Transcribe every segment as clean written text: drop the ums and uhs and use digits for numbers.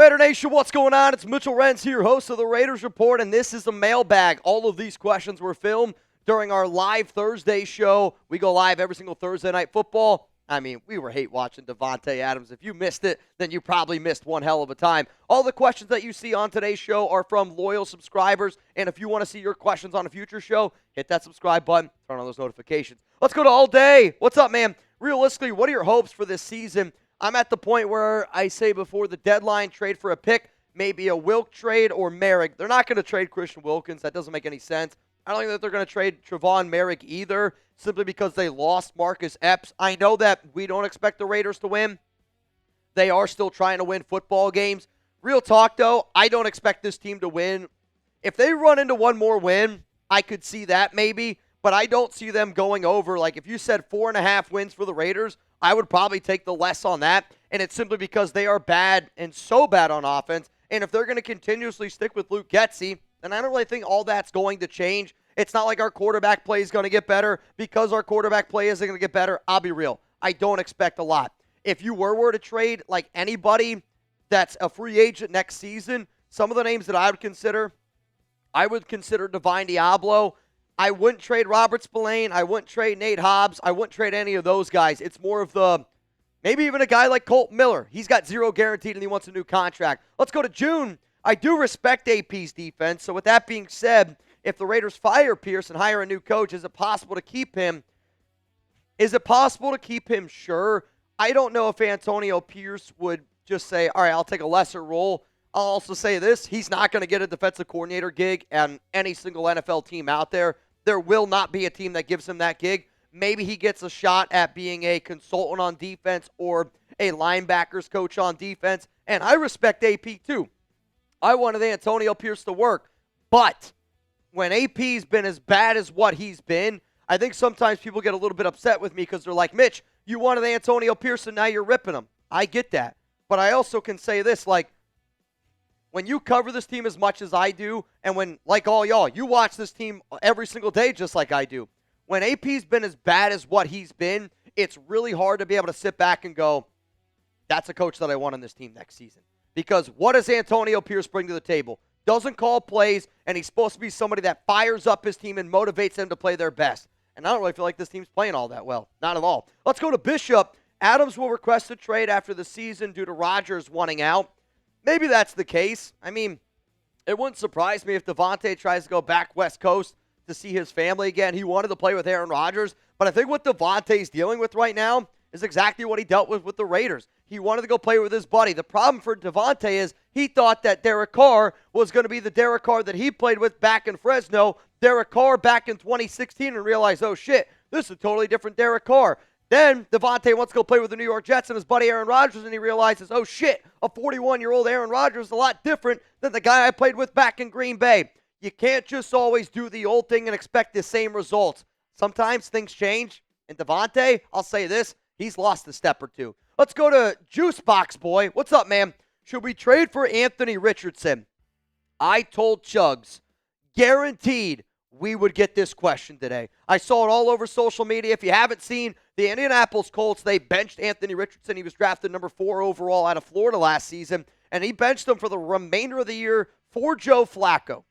Raider Nation, what's going on? It's Mitchell Renz here, host of the Raiders Report, and this is the Mailbag. All of these questions were filmed during our live Thursday show. We go live every single Thursday night football. I mean, we were hate watching Devante Adams. If you missed it, then you probably missed one hell of a time. All the questions that you see on today's show are from loyal subscribers, and if you want to see your questions on a future show, hit that subscribe button, turn on those notifications. Let's go to All Day. What's up, man? Realistically, what are your hopes for this season? I'm at the point where I say before the deadline, trade for a pick, maybe a Wilk trade or Merrick. They're not going to trade Christian Wilkins. That doesn't make any sense. I don't think that they're going to trade Trevon Merrick either, simply because they lost Marcus Epps. I know that we don't expect the Raiders to win. They are still trying to win football games. Real talk, though, I don't expect this team to win. If they run into one more win, I could see that maybe, but I don't see them going over. Like, if you said 4.5 wins for the Raiders, I would probably take the less on that, and it's simply because they are bad and so bad on offense, and if they're going to continuously stick with Luke Getsy, then I don't really think all that's going to change. It's not like our quarterback play is going to get better. Because our quarterback play isn't going to get better, I'll be real, I don't expect a lot. If you were to trade like anybody that's a free agent next season, some of the names that I would consider Divine Diablo. I wouldn't trade Robert Spillane. I wouldn't trade Nate Hobbs. I wouldn't trade any of those guys. It's more of the, maybe even a guy like Colt Miller. He's got $0 guaranteed and he wants a new contract. Let's go to June. I do respect AP's defense. So with that being said, if the Raiders fire Pierce and hire a new coach, is it possible to keep him? Sure. I don't know if Antonio Pierce would just say, all right, I'll take a lesser role. I'll also say this, he's not going to get a defensive coordinator gig on any single NFL team out there. There will not be a team that gives him that gig. Maybe he gets a shot at being a consultant on defense or a linebackers coach on defense, and I respect AP too. I wanted Antonio Pierce to work, but when AP's been as bad as what he's been, I think sometimes people get a little bit upset with me because they're like, Mitch, you wanted Antonio Pierce and now you're ripping him. I get that, but I also can say this, like, when you cover this team as much as I do, and when, like all y'all, you watch this team every single day just like I do, when AP's been as bad as what he's been, it's really hard to be able to sit back and go, that's a coach that I want on this team next season. Because what does Antonio Pierce bring to the table? Doesn't call plays, and he's supposed to be somebody that fires up his team and motivates them to play their best. And I don't really feel like this team's playing all that well. Not at all. Let's go to Bishop. Adams will request a trade after the season due to Rodgers wanting out. Maybe that's the case. I mean, it wouldn't surprise me if Devante tries to go back West Coast to see his family again. He wanted to play with Aaron Rodgers, but I think what Devante's dealing with right now is exactly what he dealt with the Raiders. He wanted to go play with his buddy. The problem for Devante is he thought that Derek Carr was going to be the Derek Carr that he played with back in Fresno, Derek Carr back in 2016, and realized, oh shit, this is a totally different Derek Carr. Then Devante wants to go play with the New York Jets and his buddy Aaron Rodgers, and he realizes, oh shit, a 41-year-old Aaron Rodgers is a lot different than the guy I played with back in Green Bay. You can't just always do the old thing and expect the same results. Sometimes things change, and Devante, I'll say this, he's lost a step or two. Let's go to Juicebox Boy. What's up, man? Should we trade for Anthony Richardson? I told Chugs, guaranteed we would get this question today. I saw it all over social media. If you haven't seen the Indianapolis Colts, they benched Anthony Richardson. He was drafted number 4 overall out of Florida last season, and he benched him for the remainder of the year for Joe Flacco.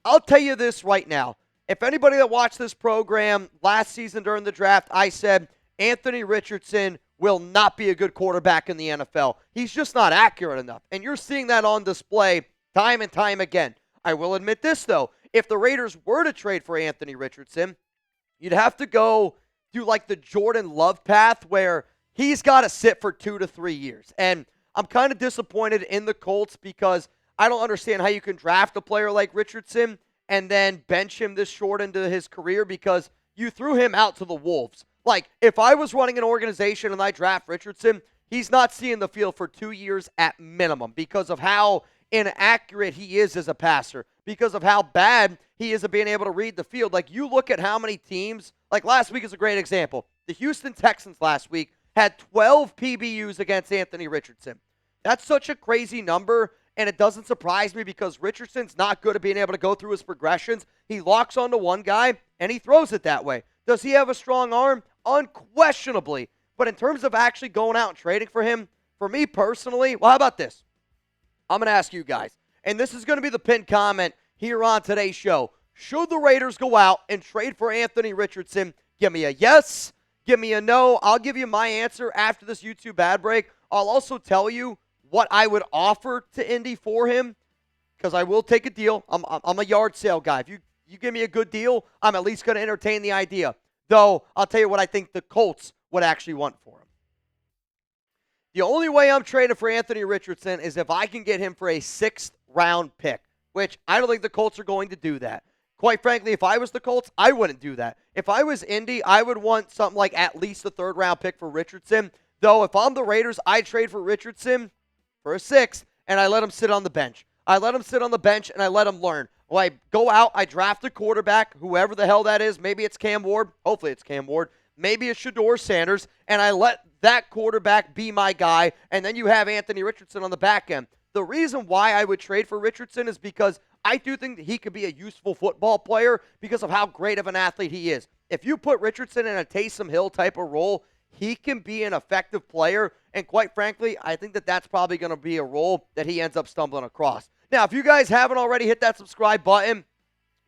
I'll tell you this right now. If anybody that watched this program last season during the draft, I said Anthony Richardson will not be a good quarterback in the NFL. He's just not accurate enough, and you're seeing that on display time and time again. I will admit this, though. If the Raiders were to trade for Anthony Richardson, you'd have to go do like the Jordan Love path where he's got to sit for 2 to 3 years. And I'm kind of disappointed in the Colts because I don't understand how you can draft a player like Richardson and then bench him this short into his career because you threw him out to the Wolves. Like, if I was running an organization and I draft Richardson, he's not seeing the field for 2 years at minimum because of how inaccurate he is as a passer, because of how bad he is at being able to read the field. Like, you look at how many teams, like last week is a great example. The Houston Texans last week had 12 PBUs against Anthony Richardson. That's such a crazy number, and it doesn't surprise me because Richardson's not good at being able to go through his progressions. He locks onto one guy, and he throws it that way. Does he have a strong arm? Unquestionably. But in terms of actually going out and trading for him, for me personally, well, how about this? I'm going to ask you guys, and this is going to be the pinned comment here on today's show. Should the Raiders go out and trade for Anthony Richardson? Give me a yes. Give me a no. I'll give you my answer after this YouTube ad break. I'll also tell you what I would offer to Indy for him, because I will take a deal. I'm a yard sale guy. If you give me a good deal, I'm at least going to entertain the idea. Though, I'll tell you what I think the Colts would actually want for him. The only way I'm trading for Anthony Richardson is if I can get him for a 6th-round pick, which I don't think the Colts are going to do that. Quite frankly, if I was the Colts, I wouldn't do that. If I was Indy, I would want something like at least a 3rd-round pick for Richardson. Though, if I'm the Raiders, I'd trade for Richardson for a 6th, and I let him sit on the bench. I let him sit on the bench, and I let him learn. Well, I go out, I draft a quarterback, whoever the hell that is. Maybe it's Cam Ward. Hopefully it's Cam Ward. Maybe it's Shedeur Sanders, and I let that quarterback be my guy, and then you have Anthony Richardson on the back end. The reason why I would trade for Richardson is because I do think that he could be a useful football player because of how great of an athlete he is. If you put Richardson in a Taysom Hill type of role, he can be an effective player, and quite frankly, I think that that's probably going to be a role that he ends up stumbling across. Now, if you guys haven't already hit that subscribe button,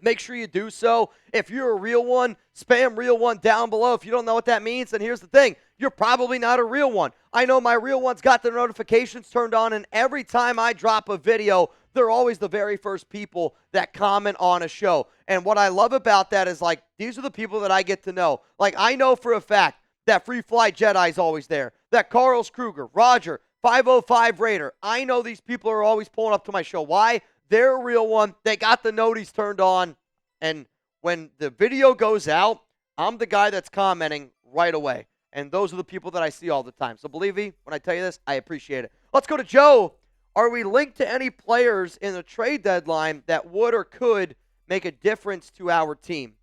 make sure you do so. If you're a real one, spam real one down below. If you don't know what that means, then here's the thing. You're probably not a real one. I know my real ones got their notifications turned on, and every time I drop a video, they're always the very first people that comment on a show. And what I love about that is, like, these are the people that I get to know. Like, I know for a fact that Free Fly Jedi is always there, that Carlos Kruger, Roger, 505 Raider. I know these people are always pulling up to my show. Why? They're a real one. They got the noties turned on. And when the video goes out, I'm the guy that's commenting right away. And those are the people that I see all the time. So believe me, when I tell you this, I appreciate it. Let's go to Joe. Are we linked to any players in the trade deadline that would or could make a difference to our team?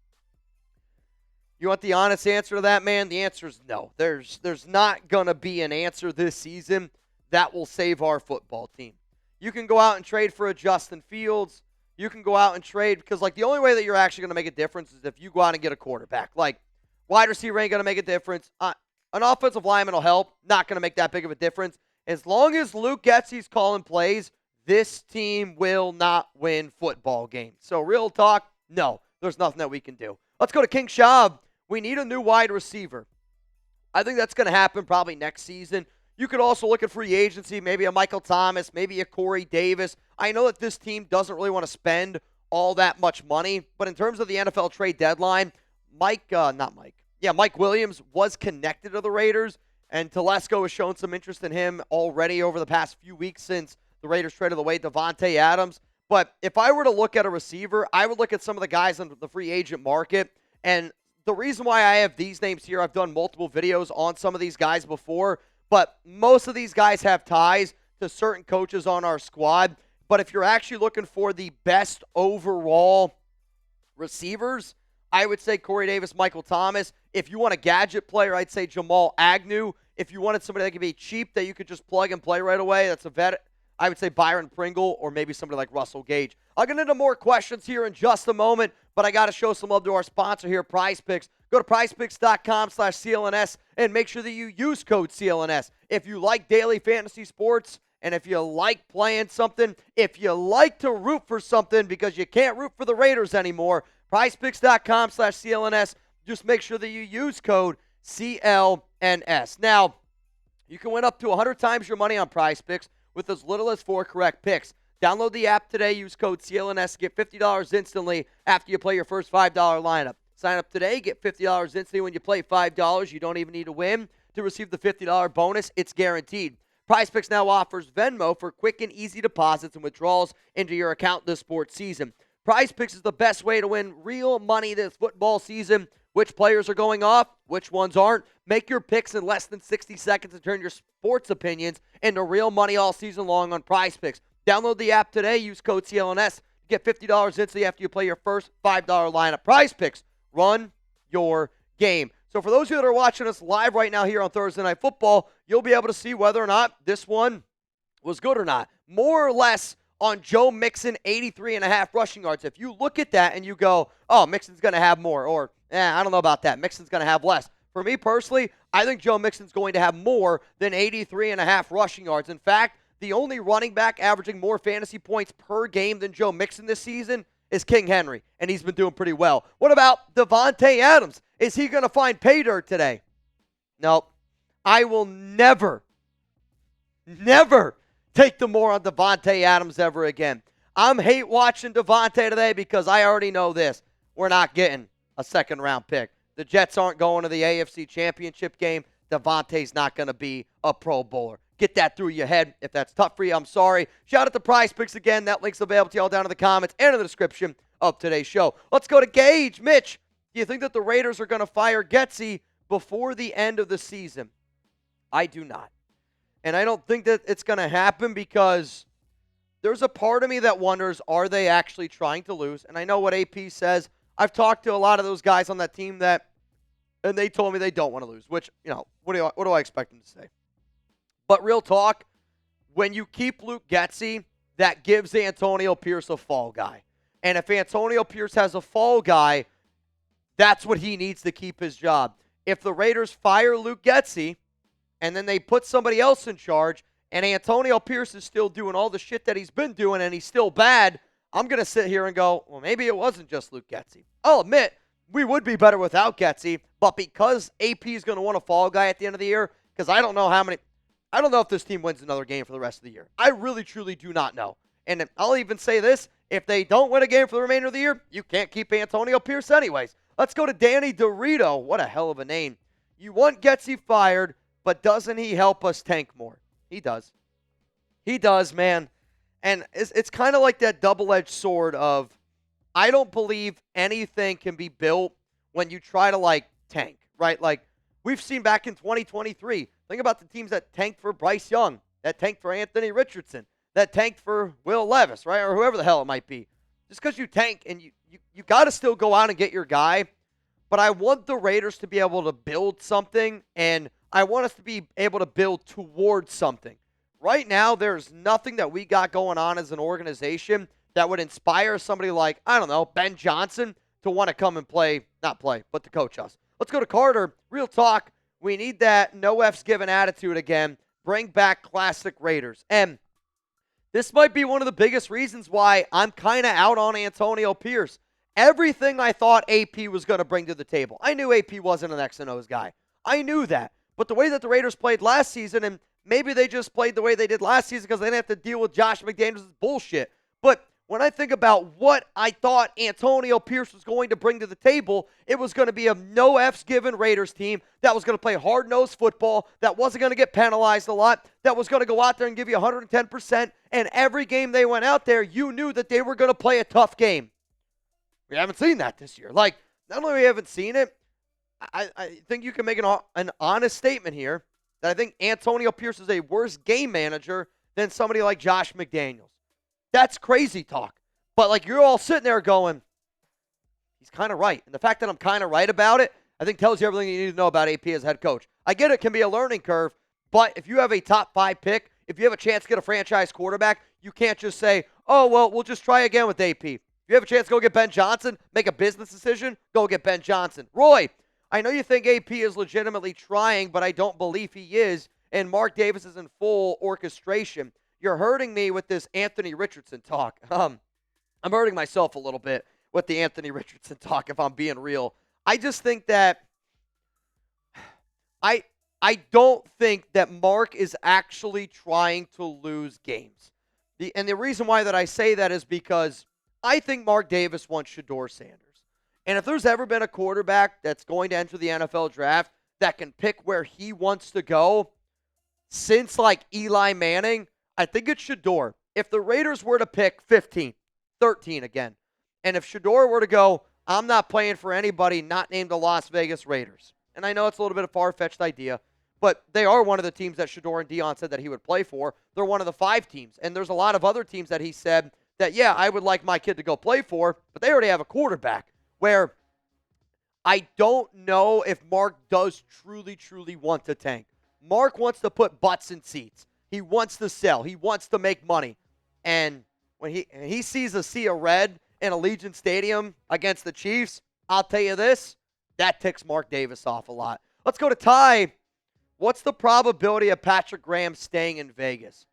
You want the honest answer to that, man? The answer is no. There's not going to be an answer this season that will save our football team. You can go out and trade for a Justin Fields. You can go out and trade because, like, the only way that you're actually going to make a difference is if you go out and get a quarterback. Like, wide receiver ain't going to make a difference. An offensive lineman will help. Not going to make that big of a difference. As long as Luke Getsy's calling plays, this team will not win football games. So, real talk, no. There's nothing that we can do. Let's go to King Shab. We need a new wide receiver. I think that's going to happen probably next season. You could also look at free agency, maybe a Michael Thomas, maybe a Corey Davis. I know that this team doesn't really want to spend all that much money, but in terms of the NFL trade deadline, Mike Williams was connected to the Raiders, and Telesco has shown some interest in him already over the past few weeks since the Raiders traded away Devante Adams. But if I were to look at a receiver, I would look at some of the guys on the free agent market, and the reason why I have these names here, I've done multiple videos on some of these guys before, but most of these guys have ties to certain coaches on our squad. But if you're actually looking for the best overall receivers, I would say Corey Davis, Michael Thomas. If you want a gadget player, I'd say Jamal Agnew. If you wanted somebody that could be cheap that you could just plug and play right away, that's a vet, I would say Byron Pringle or maybe somebody like Russell Gage. I'll get into more questions here in just a moment, but I got to show some love to our sponsor here, PrizePicks. Go to prizepicks.com/CLNS and make sure that you use code CLNS. If you like daily fantasy sports and if you like playing something, if you like to root for something because you can't root for the Raiders anymore, prizepicks.com/CLNS. Just make sure that you use code CLNS. Now, you can win up to 100 times your money on PrizePicks with as little as 4 correct picks. Download the app today. Use code CLNS. Get $50 instantly after you play your first $5 lineup. Sign up today. Get $50 instantly when you play $5. You don't even need to win to receive the $50 bonus. It's guaranteed. PrizePicks now offers Venmo for quick and easy deposits and withdrawals into your account this sports season. PrizePicks is the best way to win real money this football season. Which players are going off? Which ones aren't? Make your picks in less than 60 seconds and turn your sports opinions into real money all season long on PrizePicks. Download the app today. Use code CLNS. Get $50 instantly after you play your first $5 lineup. PrizePicks. Run your game. So for those of you that are watching us live right now here on Thursday Night Football, you'll be able to see whether or not this one was good or not. More or less on Joe Mixon, 83.5 rushing yards. If you look at that and you go, oh, Mixon's going to have more, or I don't know about that. Mixon's going to have less. For me personally, I think Joe Mixon's going to have more than 83.5 rushing yards. In fact, The only running back averaging more fantasy points per game than Joe Mixon this season is King Henry, and he's been doing pretty well. What about Devante Adams? Is he going to find pay dirt today? Nope. I will never take the more on Devante Adams ever again. I'm hate watching Devante today because I already know this. We're not getting a second-round pick. The Jets aren't going to the AFC Championship game. Devante's not going to be a Pro Bowler. Get that through your head. If that's tough for you, I'm sorry. Shout out to Prize Picks again. That link's available to y'all down in the comments and in the description of today's show. Let's go to Gage. Mitch, do you think that the Raiders are going to fire Getsy before the end of the season? I do not. And I don't think that it's going to happen because there's a part of me that wonders, are they actually trying to lose? And I know what AP says. I've talked to a lot of those guys on that team and they told me they don't want to lose, which, what do I expect them to say? But real talk, when you keep Luke Getsy, that gives Antonio Pierce a fall guy. And if Antonio Pierce has a fall guy, that's what he needs to keep his job. If the Raiders fire Luke Getsy and then they put somebody else in charge and Antonio Pierce is still doing all the shit that he's been doing and he's still bad, I'm going to sit here and go, well, maybe it wasn't just Luke Getsy. I'll admit, we would be better without Getsy, but because AP is going to want a fall guy at the end of the year, because I don't know if this team wins another game for the rest of the year. I really, truly do not know. And I'll even say this, if they don't win a game for the remainder of the year, you can't keep Antonio Pierce anyways. Let's go to Danny Dorito. What a hell of a name. You want Getsy fired, but doesn't he help us tank more? He does. He does, man. And it's kind of like that double-edged sword of, I don't believe anything can be built when you try to, tank, right? Like, we've seen back in 2023. Think about the teams that tanked for Bryce Young, that tanked for Anthony Richardson, that tanked for Will Levis, right? Or whoever the hell it might be. Just because you tank and you got to still go out and get your guy. But I want the Raiders to be able to build something, and I want us to be able to build towards something. Right now, there's nothing that we got going on as an organization that would inspire somebody like, I don't know, Ben Johnson to want to come and but to coach us. Let's go to Carter. Real talk. We need that no F's given attitude again. Bring back classic Raiders. And this might be one of the biggest reasons why I'm kind of out on Antonio Pierce. Everything I thought AP was going to bring to the table. I knew AP wasn't an X and O's guy. I knew that. But the way that the Raiders played last season, and maybe they just played the way they did last season because they didn't have to deal with Josh McDaniels' bullshit. But when I think about what I thought Antonio Pierce was going to bring to the table, it was going to be a no F's given Raiders team that was going to play hard-nosed football, that wasn't going to get penalized a lot, that was going to go out there and give you 110%, and every game they went out there, you knew that they were going to play a tough game. We haven't seen that this year. Not only we haven't seen it, I think you can make an honest statement here that I think Antonio Pierce is a worse game manager than somebody like Josh McDaniels. That's crazy talk. But you're all sitting there going, he's kind of right. And the fact that I'm kind of right about it, I think tells you everything you need to know about AP as head coach. I get it can be a learning curve, but if you have a top 5 pick, if you have a chance to get a franchise quarterback, you can't just say, oh, well, we'll just try again with AP. If you have a chance to go get Ben Johnson, make a business decision, go get Ben Johnson. Roy, I know you think AP is legitimately trying, but I don't believe he is, and Mark Davis is in full orchestration. You're hurting me with this Anthony Richardson talk. I'm hurting myself a little bit with the Anthony Richardson talk, if I'm being real. I just think that I don't think that Mark is actually trying to lose games. And the reason why that I say that is because I think Mark Davis wants Shedeur Sanders. And if there's ever been a quarterback that's going to enter the NFL draft that can pick where he wants to go since Eli Manning, I think it's Shedeur. If the Raiders were to pick 15, 13 again, and if Shedeur were to go, I'm not playing for anybody not named the Las Vegas Raiders. And I know it's a little bit of a far-fetched idea, but they are one of the teams that Shedeur and Dion said that he would play for. They're one of the 5 teams. And there's a lot of other teams that he said that, yeah, I would like my kid to go play for, but they already have a quarterback. Where I don't know if Mark does truly, truly want to tank. Mark wants to put butts in seats. He wants to sell. He wants to make money. And when he sees a sea of red in Allegiant Stadium against the Chiefs, I'll tell you this, that ticks Mark Davis off a lot. Let's go to Ty. What's the probability of Patrick Graham staying in Vegas?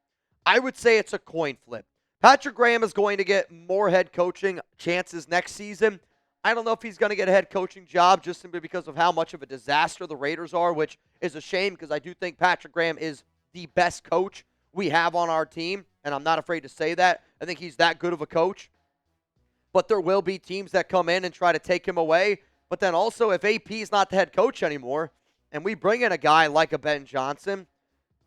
I would say it's a coin flip. Patrick Graham is going to get more head coaching chances next season. I don't know if he's going to get a head coaching job just simply because of how much of a disaster the Raiders are, which is a shame because I do think Patrick Graham is the best coach we have on our team, and I'm not afraid to say that. I think he's that good of a coach. But there will be teams that come in and try to take him away. But then also, if AP is not the head coach anymore, and we bring in a guy like a Ben Johnson,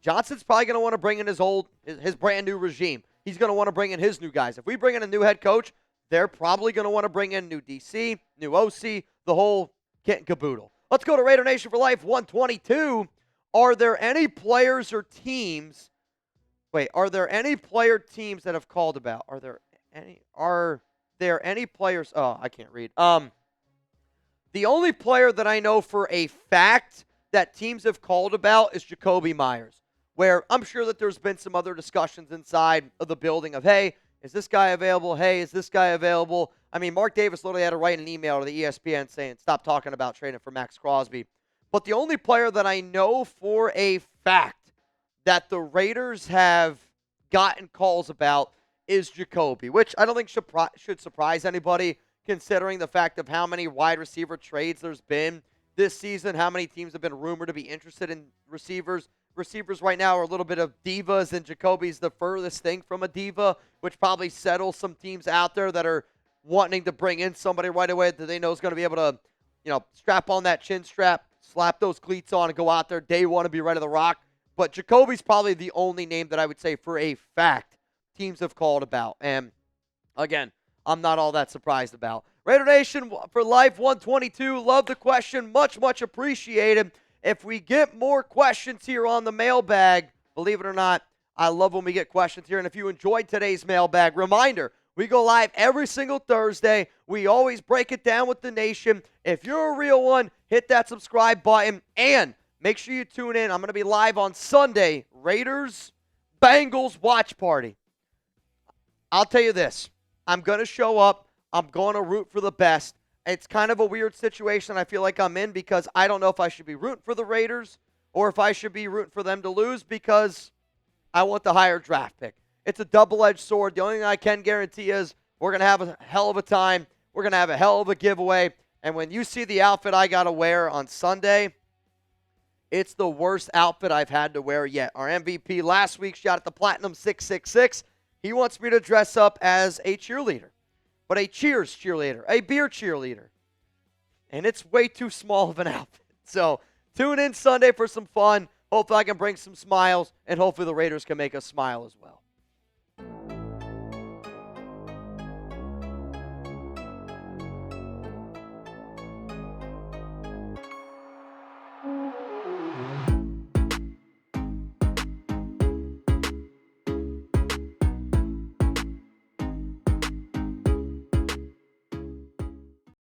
Johnson's probably going to want to bring in his brand new regime. He's going to want to bring in his new guys. If we bring in a new head coach, they're probably going to want to bring in new DC, new OC, the whole kit and caboodle. Let's go to Raider Nation for Life 122. Are there any players or teams? Are there any player teams that have called about? Are there any players? Oh, I can't read. The only player that I know for a fact that teams have called about is Jakobi Meyers, where I'm sure that there's been some other discussions inside of the building of, hey, is this guy available? Hey, is this guy available? I mean, Mark Davis literally had to write an email to the ESPN saying, stop talking about trading for Maxx Crosby. But the only player that I know for a fact that the Raiders have gotten calls about is Jakobi, which I don't think should surprise anybody considering the fact of how many wide receiver trades there's been this season, how many teams have been rumored to be interested in receivers. Receivers right now are a little bit of divas, and Jacoby's the furthest thing from a diva, which probably settles some teams out there that are wanting to bring in somebody right away that they know is going to be able to, strap on that chin strap, slap those cleats on, and go out there day one and be ready to rock. But Jacoby's probably the only name that I would say for a fact teams have called about. And, again, I'm not all that surprised about. Raider Nation for Life 122. Love the question. Much, much appreciated. If we get more questions here on the mailbag, believe it or not, I love when we get questions here. And if you enjoyed today's mailbag, reminder, we go live every single Thursday. We always break it down with the nation. If you're a real one, hit that subscribe button. And make sure you tune in. I'm going to be live on Sunday. Raiders, Bengals watch party. I'll tell you this. I'm going to show up. I'm going to root for the best. It's kind of a weird situation I feel like I'm in because I don't know if I should be rooting for the Raiders or if I should be rooting for them to lose because I want the higher draft pick. It's a double-edged sword. The only thing I can guarantee is we're going to have a hell of a time. We're going to have a hell of a giveaway. And when you see the outfit I got to wear on Sunday, it's the worst outfit I've had to wear yet. Our MVP last week shot at the Platinum 666. He wants me to dress up as a cheerleader. But a Cheers cheerleader, a beer cheerleader. And it's way too small of an outfit. So tune in Sunday for some fun. Hopefully I can bring some smiles, and hopefully the Raiders can make us smile as well.